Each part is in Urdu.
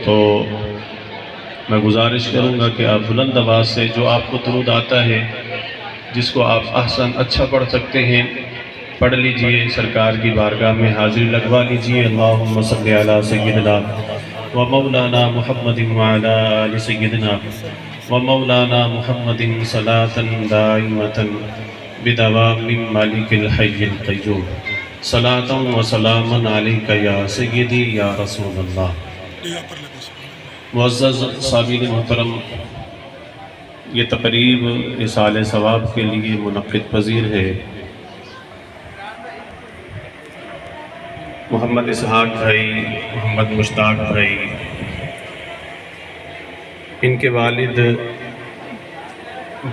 تو میں گزارش کروں گا کہ آپ بلند آواز سے جو آپ کو درود آتا ہے، جس کو آپ احسن اچھا پڑھ سکتے ہیں، پڑھ لیجئے، سرکار کی بارگاہ میں حاضری لگوا لیجئے۔ اللہم صلی علی سیدنا و مولانا محمد وعلی آل سیدنا و مولانا محمد صلاة دائمة بدوام مالک الحی القیوم، صلاة و سلام علیک یا سیدی یا رسول اللہ۔ معزز سامعین محترم، یہ تقریب اصالِ ثواب کے لیے منعقد پذیر ہے۔ محمد اسحاق بھائی، محمد مشتاق بھائی، ان کے والد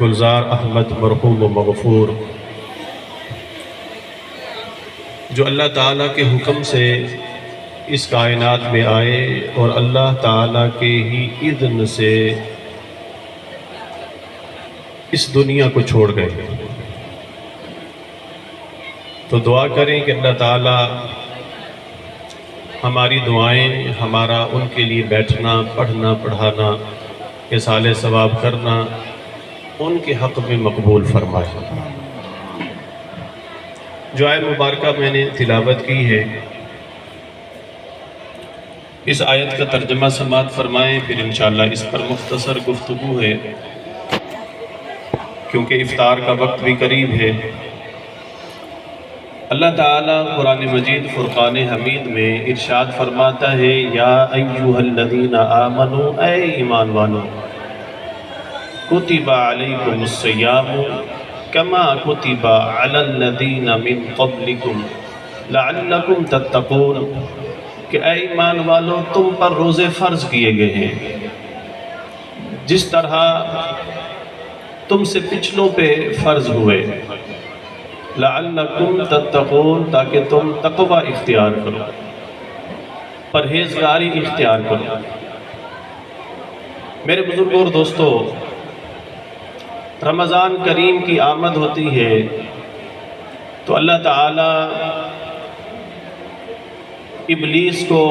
گلزار احمد مرحوم و مغفور، جو اللہ تعالیٰ کے حکم سے اس کائنات میں آئے اور اللہ تعالیٰ کے ہی اذن سے اس دنیا کو چھوڑ گئے۔ تو دعا کریں کہ اللہ تعالیٰ ہماری دعائیں، ہمارا ان کے لیے بیٹھنا، پڑھنا، پڑھانا، اصالِ ثواب کرنا ان کے حق میں مقبول فرمائے۔ جو آیت مبارکہ میں نے تلاوت کی ہے، اس آیت کا ترجمہ سماعت فرمائیں، پھر انشاءاللہ اس پر مختصر گفتگو ہے، کیونکہ افطار کا وقت بھی قریب ہے۔ اللہ تعالیٰ قرآن مجید فرقان حمید میں ارشاد فرماتا ہے، یا ایھا الذین آمنوا، اے ایمان والو، کتب علیکم الصیام کما کتب علی الذین من قبلکم لعلکم تتقون، کہ اے ایمان والو، تم پر روزے فرض کیے گئے ہیں جس طرح تم سے پچھلوں پہ فرض ہوئے، لعلکم تتقون، تاکہ تم تقوی اختیار کرو، پرہیزگاری اختیار کرو۔ میرے بزرگوں اور دوستو، رمضان کریم کی آمد ہوتی ہے تو اللہ تعالیٰ ابلیس کو،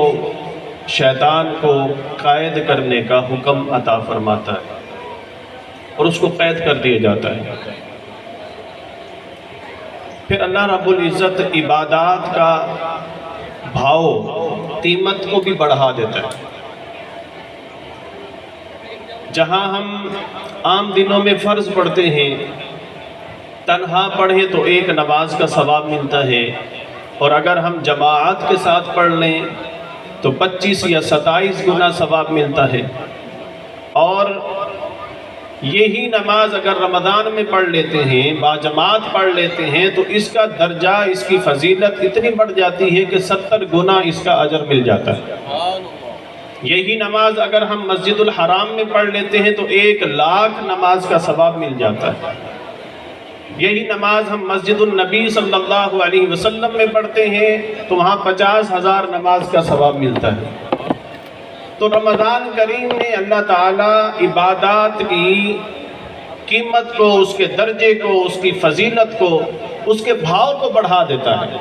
شیطان کو قید کرنے کا حکم عطا فرماتا ہے اور اس کو قید کر دیا جاتا ہے۔ پھر اللہ رب العزت عبادات کا بھاؤ، قیمت کو بھی بڑھا دیتا ہے۔ جہاں ہم عام دنوں میں فرض پڑھتے ہیں، تنہا پڑھیں تو ایک نماز کا ثواب ملتا ہے، اور اگر ہم جماعت کے ساتھ پڑھ لیں تو 25 یا 27 گنا ثواب ملتا ہے، اور یہی نماز اگر رمضان میں پڑھ لیتے ہیں، باجماعت پڑھ لیتے ہیں، تو اس کا درجہ، اس کی فضیلت اتنی بڑھ جاتی ہے کہ 70 گنا اس کا اجر مل جاتا ہے۔ یہی نماز اگر ہم مسجد الحرام میں پڑھ لیتے ہیں تو 1,00,000 نماز کا ثواب مل جاتا ہے۔ یہی نماز ہم مسجد النبی صلی اللہ علیہ وسلم میں پڑھتے ہیں تو وہاں 50,000 نماز کا ثواب ملتا ہے۔ تو رمضان کریم نے اللہ تعالیٰ عبادات کی قیمت کو، اس کے درجے کو، اس کی فضیلت کو، اس کے بھاؤ کو بڑھا دیتا ہے۔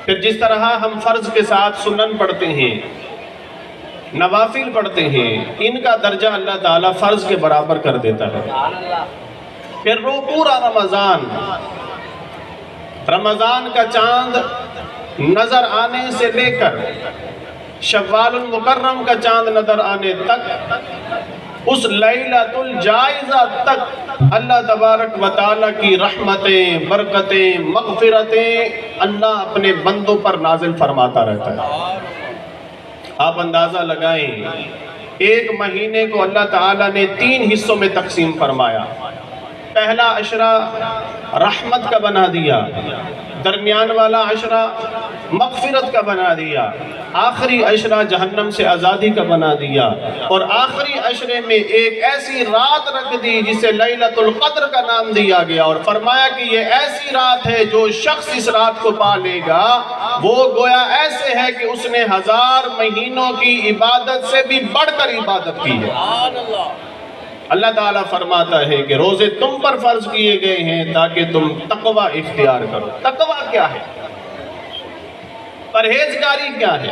پھر جس طرح ہم فرض کے ساتھ سنن پڑھتے ہیں، نوافل پڑھتے ہیں، ان کا درجہ اللہ تعالیٰ فرض کے برابر کر دیتا ہے۔ پھر وہ پورا رمضان کا چاند نظر آنے سے لے کر شوال المکرم کا چاند نظر آنے تک، اس لیلۃ الجائزہ تک اللہ تبارک و تعالیٰ کی رحمتیں، برکتیں، مغفرتیں اللہ اپنے بندوں پر نازل فرماتا رہتا ہے۔ آپ اندازہ لگائیں، ایک مہینے کو اللہ تعالیٰ نے 3 حصوں میں تقسیم فرمایا۔ پہلا عشرہ رحمت کا بنا دیا، درمیان والا عشرہ مغفرت کا بنا دیا، آخری عشرہ جہنم سے آزادی کا بنا دیا، اور آخری عشرے میں ایک ایسی رات رکھ دی جسے لیلۃ القدر کا نام دیا گیا، اور فرمایا کہ یہ ایسی رات ہے جو شخص اس رات کو پا لے گا وہ گویا ایسے ہے کہ اس نے 1000 مہینوں کی عبادت سے بھی بڑھ کر عبادت کی ہے۔ اللہ تعالیٰ فرماتا ہے کہ روزے تم پر فرض کیے گئے ہیں تاکہ تم تقوی اختیار کرو۔ تقوی کیا ہے؟ پرہیزگاری کیا ہے؟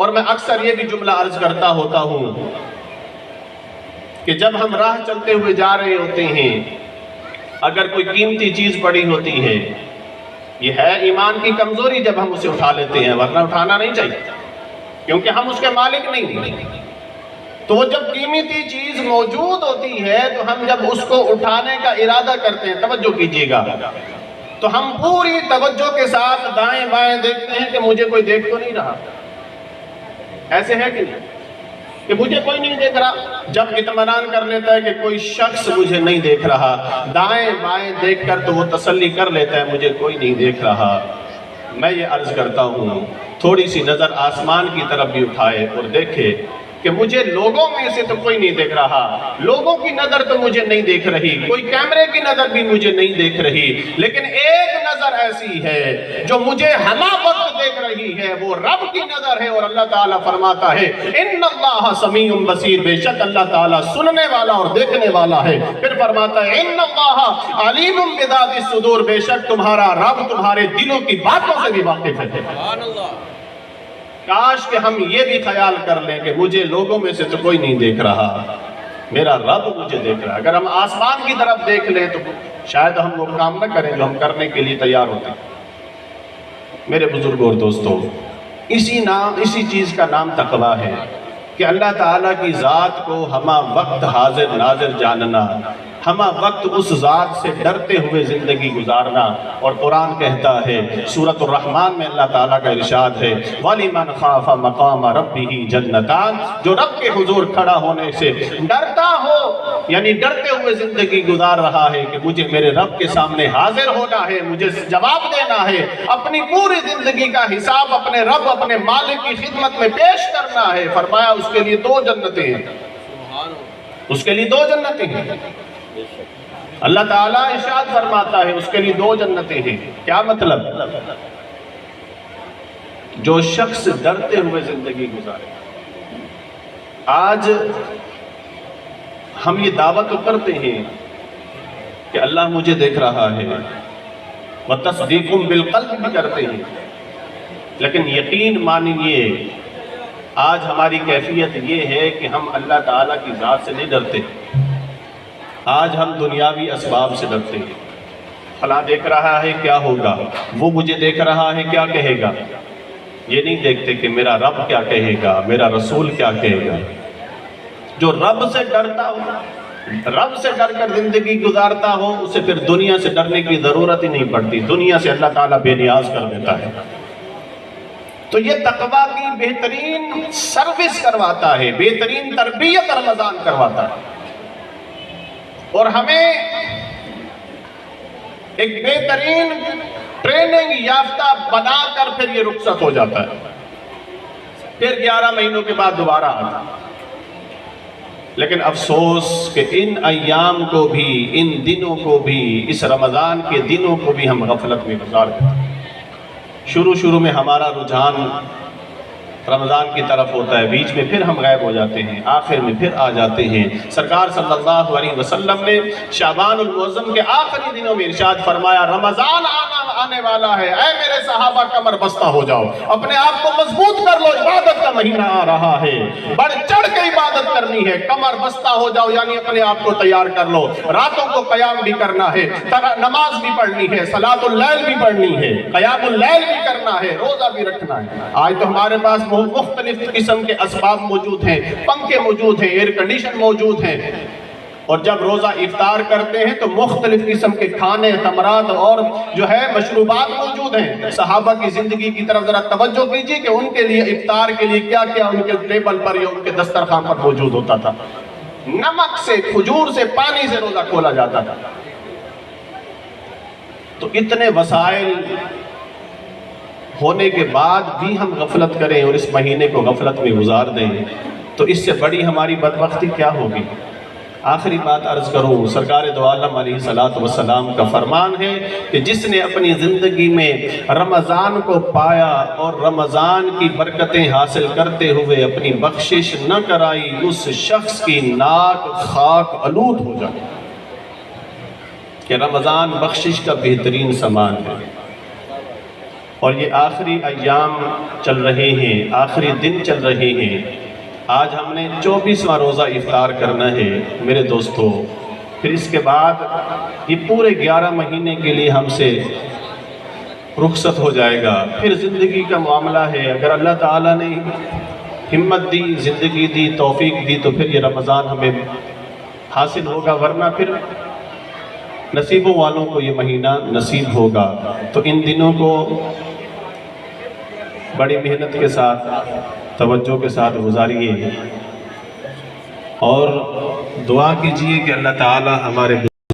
اور میں اکثر یہ بھی جملہ عرض کرتا ہوتا ہوں کہ جب ہم راہ چلتے ہوئے جا رہے ہوتے ہیں، اگر کوئی قیمتی چیز پڑی ہوتی ہے، یہ ہے ایمان کی کمزوری جب ہم اسے اٹھا لیتے ہیں، ورنہ اٹھانا نہیں چاہیے کیونکہ ہم اس کے مالک نہیں ہیں۔ تو وہ جب قیمتی چیز موجود ہوتی ہے تو ہم جب اس کو اٹھانے کا ارادہ کرتے ہیں، توجہ کیجئے گا، تو ہم پوری توجہ کے ساتھ دائیں بائیں دیکھتے ہیں کہ مجھے کوئی دیکھ تو نہیں رہا۔ ایسے ہے کہ نہیں کہ مجھے کوئی نہیں دیکھ رہا؟ جب اطمینان کر لیتا ہے کہ کوئی شخص مجھے نہیں دیکھ رہا، دائیں بائیں دیکھ کر تو وہ تسلی کر لیتا ہے مجھے کوئی نہیں دیکھ رہا۔ میں یہ عرض کرتا ہوں تھوڑی سی نظر آسمان کی طرف بھی اٹھائے اور دیکھے کہ مجھے لوگوں میں سے تو کوئی نہیں دیکھ رہا، لوگوں کی نظر تو مجھے نہیں دیکھ رہی، کوئی کیمرے کی نظر بھی مجھے نہیں دیکھ رہی، لیکن ایک نظر ایسی ہے جو مجھے ہمہ وقت دیکھ رہی ہے، وہ رب کی نظر ہے۔ اور اللہ تعالیٰ فرماتا ہے ان اللہ سمیع بصیر، بے شک اللہ تعالیٰ سننے والا اور دیکھنے والا ہے۔ پھر فرماتا ہے ان اللہ علیم بذات الصدور، بے شک تمہارا رب تمہارے دلوں کی باتوں سے بھی واقف ہے۔ سبحان اللہ۔ کاش کہ ہم یہ بھی خیال کر لیں کہ مجھے لوگوں میں سے تو کوئی نہیں دیکھ رہا، میرا رب مجھے دیکھ رہا ہے۔ اگر ہم آسمان کی طرف دیکھ لیں تو شاید ہم وہ کام نہ کریں جو ہم کرنے کے لیے تیار ہوتے ہیں۔ میرے بزرگوں اور دوستوں، اسی چیز کا نام تقویٰ ہے کہ اللہ تعالیٰ کی ذات کو ہمہ وقت حاضر ناظر جاننا، ہمہ وقت اس ذات سے ڈرتے ہوئے زندگی گزارنا۔ اور قرآن کہتا ہے سورۃ الرحمن میں اللہ تعالیٰ کا ارشاد ہے وَلِمَنْ خَافَ مَقَامَ رَبِّهِ جَنَّتَانِ، جو رب کے حضور کھڑا ہونے سے ڈرتا ہو، یعنی ڈرتے ہوئے زندگی گزار رہا ہے کہ مجھے میرے رب کے سامنے حاضر ہونا ہے، مجھے جواب دینا ہے، اپنی پوری زندگی کا حساب اپنے رب اپنے مالک کی خدمت میں پیش کرنا ہے۔ فرمایا اس کے لیے 2 جنتیں ہیں، اس کے لیے 2 جنتیں ہیں۔ اللہ تعالیٰ ارشاد فرماتا ہے اس کے لیے 2 جنتیں ہیں۔ کیا مطلب؟ جو شخص ڈرتے ہوئے زندگی گزارے۔ آج ہم یہ دعویٰ تو کرتے ہیں کہ اللہ مجھے دیکھ رہا ہے، وَتَصْدِيقٌ بِالْقَلْبِ بھی کرتے ہیں، لیکن یقین مانیے آج ہماری کیفیت یہ ہے کہ ہم اللہ تعالیٰ کی ذات سے نہیں ڈرتے، آج ہم دنیاوی اسباب سے ڈرتے ہیں۔ فلاں دیکھ رہا ہے کیا ہوگا، وہ مجھے دیکھ رہا ہے کیا کہے گا، یہ نہیں دیکھتے کہ میرا رب کیا کہے گا، میرا رسول کیا کہے گا۔ جو رب سے ڈرتا ہو، رب سے ڈر کر زندگی گزارتا ہو، اسے پھر دنیا سے ڈرنے کی ضرورت ہی نہیں پڑتی، دنیا سے اللہ تعالیٰ بے نیاز کر دیتا ہے۔ تو یہ تقویٰ کی بہترین سروس کرواتا ہے، بہترین تربیت رمضان کرواتا ہے، اور ہمیں ایک بہترین ٹریننگ یافتہ بنا کر پھر یہ رخصت ہو جاتا ہے، پھر 11 مہینوں کے بعد دوبارہ آتا ہے۔ لیکن افسوس کہ ان ایام کو بھی، ان دنوں کو بھی، اس رمضان کے دنوں کو بھی ہم غفلت میں گزار دیتے ہیں۔ شروع میں ہمارا رجحان رمضان کی طرف ہوتا ہے، بیچ میں پھر ہم غائب ہو جاتے ہیں، آخر میں پھر آ جاتے ہیں۔ سرکار صلی اللہ علیہ وسلم نے شعبان المعظم کے آخری دنوں میں ارشاد فرمایا رمضان آنے والا ہے، اے میرے صحابہ کمر بستہ ہو جاؤ، اپنے آپ کو مضبوط کر لو، عبادت کا مہینہ آ رہا ہے، بڑھ چڑھ کے عبادت کرنی ہے، کمر بستہ ہو جاؤ، یعنی اپنے آپ کو تیار کر لو، راتوں کو قیام بھی کرنا ہے، نماز بھی پڑھنی ہے، صلاۃ اللیل بھی پڑھنی ہے، قیام اللیل بھی کرنا ہے، روزہ بھی رکھنا ہے۔ آج تو ہمارے پاس مختلف قسم کے اسباب موجود ہیں، پنکھے موجود ہیں، ایئر کنڈیشن موجود ہیں، اور جب روزہ افطار کرتے ہیں تو مختلف قسم کے کھانے، تمرات اور جو ہے مشروبات موجود ہیں۔ صحابہ کی زندگی کی طرف ذرا توجہ کیجیے کہ ان کے لیے افطار کے لیے کیا کیا ان کے ٹیبل پر یا ان کے دسترخوان پر موجود ہوتا تھا۔ نمک سے، کھجور سے، پانی سے روزہ کھولا جاتا تھا۔ تو اتنے وسائل ہونے کے بعد بھی ہم غفلت کریں اور اس مہینے کو غفلت میں گزار دیں تو اس سے بڑی ہماری بدبختی کیا ہوگی؟ آخری بات عرض کروں، سرکار دو عالم علیہ السلام کا فرمان ہے کہ جس نے اپنی زندگی میں رمضان کو پایا اور رمضان کی برکتیں حاصل کرتے ہوئے اپنی بخشش نہ کرائی، اس شخص کی ناک خاک آلود ہو جائے۔ کہ رمضان بخشش کا بہترین سامان ہے۔ اور یہ آخری ایام چل رہے ہیں، آخری دن چل رہے ہیں۔ آج ہم نے 24واں روزہ افطار کرنا ہے میرے دوستو، پھر اس کے بعد یہ پورے 11 مہینے کے لیے ہم سے رخصت ہو جائے گا۔ پھر زندگی کا معاملہ ہے، اگر اللہ تعالیٰ نے ہمت دی، زندگی دی، توفیق دی تو پھر یہ رمضان ہمیں حاصل ہوگا، ورنہ پھر نصیبوں والوں کو یہ مہینہ نصیب ہوگا۔ تو ان دنوں کو بڑی محنت کے ساتھ، توجہ کے ساتھ گزاریے اور دعا کیجئے کہ اللہ تعالیٰ ہمارے